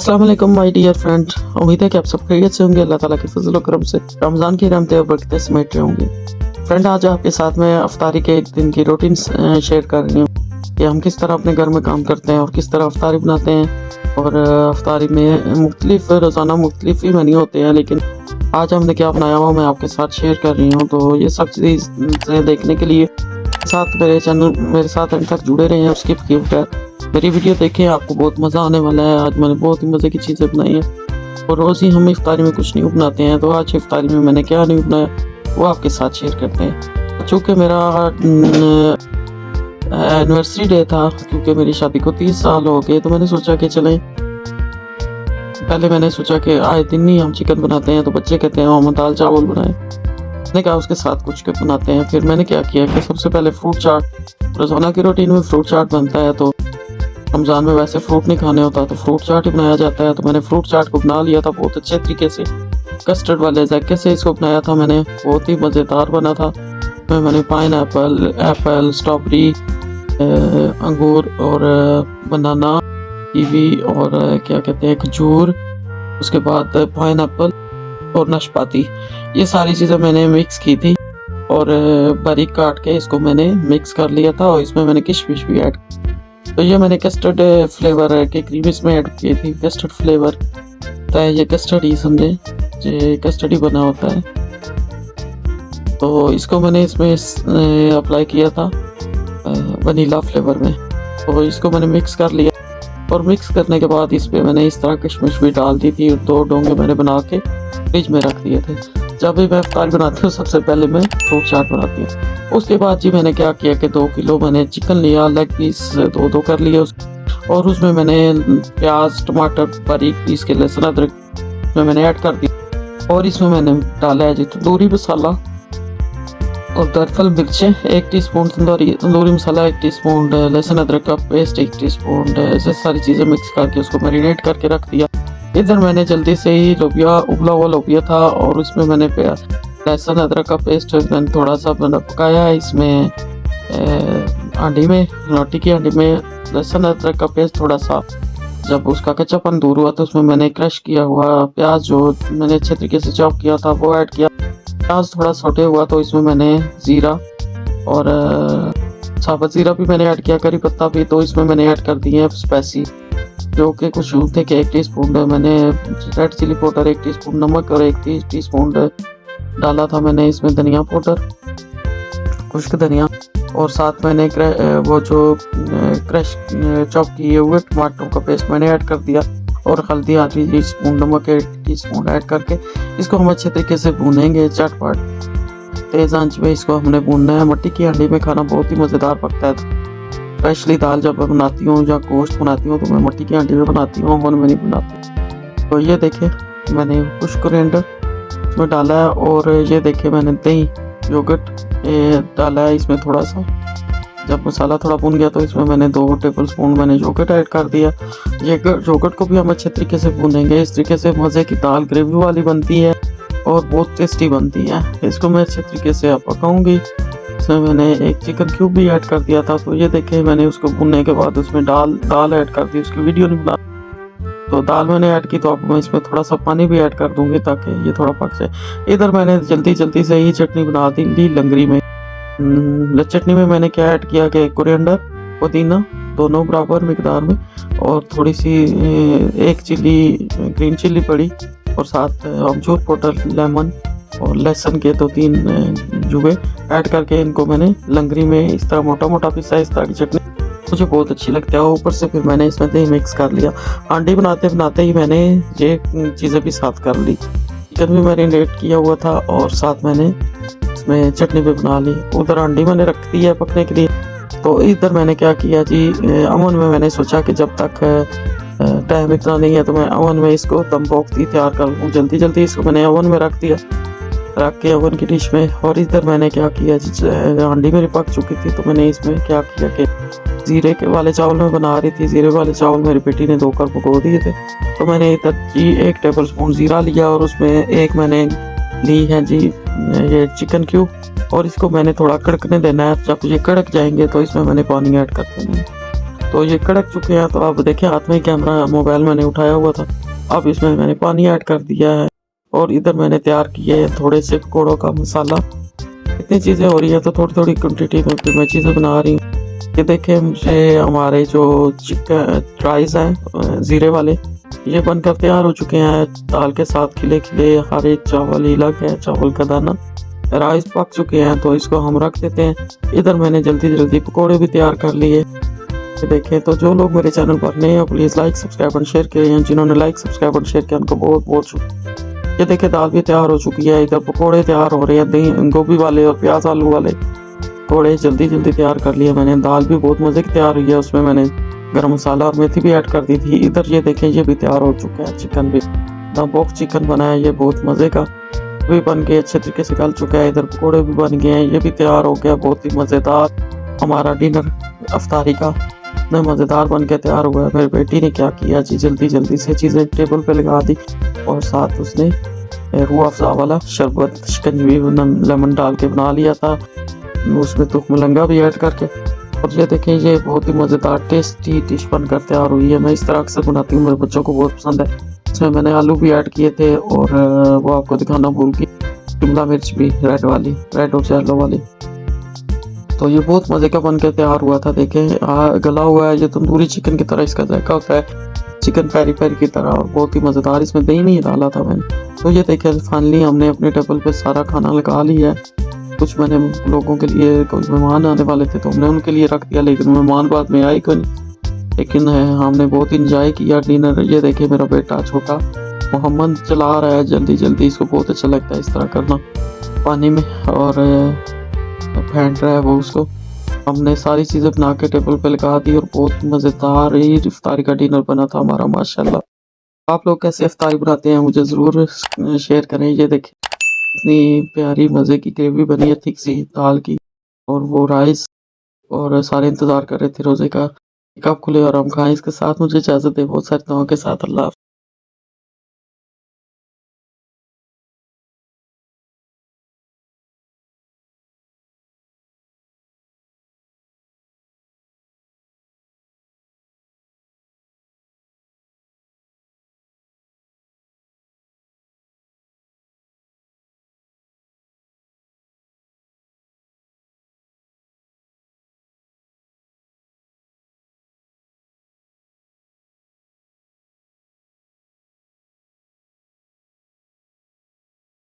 अस्सलाम वालेकुम my dear friend. उम्मीद है कि आप सब खैरियत से होंगे। अल्लाह ताला के फजल और करम से रमज़ान की रहमतें और बरकतें समेट रहे होंगे। फ्रेंड, आज आपके साथ मैं अफ्तारी के एक दिन की रूटीन शेयर कर रही हूँ कि हम किस तरह अपने घर में काम करते हैं और किस तरह अफ्तारी बनाते हैं। और अफ्तारी में मुख्तलिफ रोज़ाना मुख्तलिफ ही मेन्यू होते हैं, लेकिन आज हमने क्या बनाया हुआ मैं आपके साथ शेयर कर रही हूँ। तो ये सब चीज़ें देखने के लिए मेरे साथ अंत तक जुड़े रहे हैं। उसकी मेरी वीडियो देखें, आपको बहुत मज़ा आने वाला है। आज मैंने बहुत ही मज़े की चीज़ें बनाई हैं और रोज़ ही हम इफ्तारी में कुछ न्यू बनाते हैं। तो आज इफ्तारी में मैंने क्या न्यू बनाया वो आपके साथ शेयर करते हैं। चूँकि मेरा एनिवर्सरी डे था, क्योंकि मेरी शादी को 30 साल हो गए, तो मैंने सोचा कि चलें, पहले मैंने सोचा कि आए दिन ही हम चिकन बनाते हैं, तो बच्चे कहते हैं हम दाल चावल बनाएं। मैंने कहा उसके साथ कुछ बनाते हैं। फिर मैंने क्या किया कि सबसे पहले फ्रूट चाट, रोज़ाना की रूटीन में फ्रूट चाट बनता है, तो रमज़ान में वैसे फ्रूट नहीं खाने होता तो फ्रूट चाट ही बनाया जाता है। तो मैंने फ्रूट चाट को बना लिया था बहुत अच्छे तरीके से, कस्टर्ड वाले जायके से इसको बनाया था मैंने। बहुत ही मज़ेदार बना था। मैंने पाइन एप्पल, स्ट्रॉबेरी, अंगूर और बनाना, कीवी और क्या कहते हैं खजूर, उसके बाद पाइन एप्पल और नाशपाती, ये सारी चीज़ें मैंने मिक्स की थी और बारीक काट के इसको मैंने मिक्स कर लिया था। और इसमें मैंने किशमिश भी ऐड, तो ये मैंने कस्टर्ड फ्लेवर की क्रीम इसमें ऐड की थी। कस्टर्ड फ्लेवर तो ये कस्टर्ड ही समझे, ये कस्टर्ड ही बना होता है। तो इसको मैंने इसमें अप्लाई किया था वनीला फ्लेवर में। तो इसको मैंने मिक्स कर लिया और मिक्स करने के बाद इस पर मैंने इस तरह किशमिश भी डाल दी थी। 2 डोंगे मैंने बना के फ्रिज में रख दिए थे। जब भी मैं इफ्तार बनाती हूँ सबसे पहले मैं फ्रूट चाट बनाती हूँ। उसके बाद जी मैंने क्या किया कि 2 किलो मैंने चिकन लिया, लेग पीस 2 कर लिए और उसमें मैंने प्याज टमाटर बारीक पीस के लहसुन अदरक में मैंने ऐड कर दिया। और इसमें मैंने डाला है जी तंदूरी मसाला और दरअसल मिर्चें 1 टीस्पून, तंदूरी मसाला 1 टीस्पून, लहसुन अदरक का पेस्ट 1 टीस्पून, ऐसे सारी चीज़ें मिक्स करके उसको मैरिनेट करके रख दिया। इधर मैंने जल्दी से ही लोबिया, उबला हुआ लोबिया था और उसमें मैंने लहसुन अदरक का पेस्ट मैंने थोड़ा सा पकाया है। इसमें हांडी में, रोटी की हांडी में लहसुन अदरक का पेस्ट थोड़ा सा जब उसका कच्चापन दूर हुआ तो उसमें मैंने क्रश किया हुआ प्याज जो मैंने अच्छे तरीके से चॉप किया था वो ऐड किया। प्याज थोड़ा सोटे हुआ तो इसमें मैंने ज़ीरा और साबुत ज़ीरा भी मैंने ऐड किया, करी पत्ता भी। तो इसमें मैंने ऐड कर दिए स्पाइसी जो कि कुछ थे कि 1 टीस्पून मैंने रेड चिली पाउडर, 1 टीस्पून नमक और 1 टीस्पून डाला था मैंने इसमें धनिया पाउडर, खुश्क धनिया, और साथ मैंने वो जो क्रश चॉप किए हुए टमाटरों का पेस्ट मैंने ऐड कर दिया और हल्दी आधी टीस्पून, नमक 1 टीस्पून ऐड करके इसको हम अच्छे तरीके से भूनेंगे। चटपट तेज़ आंच में इसको हमने भूनना है। मट्टी की हांडी में खाना बहुत ही मज़ेदार पकता है। स्पेशली दाल जब मैं बनाती हूँ या गोश्त बनाती हूँ तो मैं मट्टी की हांडी में बनाती हूँ, ओवन में नहीं बनाती। तो ये देखें मैंने कुछ कोरिएंडर इसमें डाला है और ये देखें मैंने दही योगर्ट डाला है इसमें थोड़ा सा। जब मसाला थोड़ा भुन गया तो इसमें मैंने 2 टेबलस्पून मैंने योगर्ट ऐड कर दिया। ये योगर्ट को भी हम अच्छे तरीके से भूनेंगे। इस तरीके से मज़े की दाल ग्रेवी वाली बनती है और बहुत टेस्टी बनती है। इसको मैं अच्छे तरीके से पकाऊंगी। इसमें मैंने 1 चिकन क्यूब भी ऐड कर दिया था। तो ये देखें मैंने उसको भूनने के बाद उसमें दाल ऐड कर दी। उसकी वीडियो नहीं बना, तो दाल मैंने ऐड की, तो अब मैं इसमें थोड़ा सा पानी भी ऐड कर दूंगी ताकि ये थोड़ा पक जाए। इधर मैंने जल्दी से ही चटनी बना दी लंगरी में। चटनी में मैंने क्या ऐड किया कि कोरिएंडर, पुदीना दोनों बराबर मिकदार में और थोड़ी सी 1 चिली ग्रीन चिली पड़ी और साथ अमचूर पाउडर, लेमन और लहसुन के 2-3 जुबे ऐड करके इनको मैंने लंगरी में इस तरह मोटा मोटा पीसा। इस तरह की चटनी मुझे बहुत अच्छी लगती है। ऊपर से फिर मैंने इसमें दही मिक्स कर लिया। हांडी बनाते ही मैंने ये चीज़ें भी साथ कर ली। चिकन भी मैरिनेट किया हुआ था और साथ मैंने इसमें चटनी भी बना ली। उधर हांडी मैंने रख दी है पकने के लिए। तो इधर मैंने क्या किया जी, अवन में मैंने सोचा कि जब तक टाइम इतना नहीं है तो मैं अवन में इसको दम बॉक्स तैयार कर लूँ। जल्दी इसको मैंने अवन में रख दिया, रख के ओवन की डिश में। और इधर मैंने क्या किया जी, हांडी मेरी पक चुकी थी तो मैंने इसमें क्या किया कि जीरे के वाले चावल में बना रही थी। जीरे वाले चावल मेरी बेटी ने 2 कर पको दिए थे। तो मैंने इधर जी 1 टेबलस्पून जीरा लिया और उसमें 1 मैंने ली है जी ये चिकन क्यूब और इसको मैंने थोड़ा कड़कने देना है। जब ये कड़क जाएंगे तो इसमें मैंने पानी ऐड कर देना है। तो ये कड़क चुके हैं। तो अब देखिए हाथ में कैमरा मोबाइल मैंने उठाया हुआ था, अब इसमें मैंने पानी ऐड कर दिया है और इधर मैंने तैयार किए हैं थोड़े से पकौड़ों का मसाला। इतनी चीज़ें हो रही है तो थोड़ी थोड़ी क्वान्टिटी में फिर मैं चीज़ें बना रही हूँ। ये देखें मुझे हमारे जो चिकन राइस हैं ज़ीरे वाले, ये बनकर तैयार हो चुके हैं। दाल के साथ खिले खिले हरे चावल ही लग है, चावल का दाना। राइस पक चुके हैं तो इसको हम रख देते हैं। इधर मैंने जल्दी जल्दी पकौड़े भी तैयार कर लिए। ये देखें, तो जो लोग मेरे चैनल पर नए हैं प्लीज़ लाइक सब्सक्राइब और शेयर करें। जिन्होंने लाइक सब्सक्राइब और शेयर किया उनको बहुत बहुत शुक्रिया। ये देखें दाल भी तैयार हो चुकी है, इधर पकौड़े तैयार हो रहे हैं, दही गोभी वाले और प्याज आलू वाले थोड़े जल्दी जल्दी तैयार कर लिए मैंने। दाल भी बहुत मज़े की तैयार हुई है, उसमें मैंने गरम मसाला और मेथी भी ऐड कर दी थी। इधर ये देखें ये भी तैयार हो चुका है, चिकन भी दम बॉक्स चिकन बना है, ये बहुत मज़े का भी बन के अच्छे तरीके से गल चुका है। इधर पकौड़े भी बन गए हैं, ये भी तैयार हो गया। बहुत ही मज़ेदार हमारा डिनर अफ्तारी का इतना मज़ेदार बन के तैयार हुआ है। मेरी बेटी ने क्या किया जी, जल्दी जल्दी से चीज़ें टेबल पे लगा दी और साथ उसने रूह अफ़ज़ा वाला शरबत शिकंजी लेमन डाल के बना लिया था, उसमें तो मलंगा भी ऐड करके। और ये देखें ये बहुत ही मज़ेदार टेस्टी डिश बनकर तैयार हुई है। मैं इस तरह अक्सर बनाती हूँ, मेरे बच्चों को बहुत पसंद है। इसमें मैंने आलू भी ऐड किए थे और वो आपको दिखाना भूल गई, शिमला मिर्च भी रेड वाली, रेड और येलो वाली। तो ये बहुत मज़े का बन के तैयार हुआ था। देखें गला हुआ है, ये तंदूरी चिकन की तरह इसका जायका होता है, चिकन पेरी पेरी की तरह, और बहुत ही मज़ेदार। इसमें दही नहीं डाला था मैंने। तो ये देखें फाइनली हमने अपने टेबल पे सारा खाना लगा लिया है। कुछ मैंने लोगों के लिए, कुछ मेहमान आने वाले थे तो हमने उनके लिए रख दिया, लेकिन मेहमान बाद में आई कोई, लेकिन हमने बहुत इंजॉय किया डिनर। ये देखे मेरा बेटा छोटा मोहम्मद चला रहा है जल्दी जल्दी, इसको बहुत अच्छा लगता है इस तरह करना पानी में, और फेंट रहा है वो उसको। हमने सारी चीज़ें बना के टेबल पे लगा दी और बहुत मज़ेदार ही इफ्तारी का डिनर बना था हमारा माशाल्लाह। आप लोग कैसे इफ्तारी बनाते हैं मुझे ज़रूर शेयर करें। ये देखें इतनी प्यारी मज़े की ग्रेवी बनी है थिक सी दाल की, और वो राइस, और सारे इंतज़ार कर रहे थे रोज़े का कब खुले और हम खाएं। इसके साथ मुझे इजाज़त है बहुत सारे दुआओं के साथ। अल्लाह हाफ़िज़।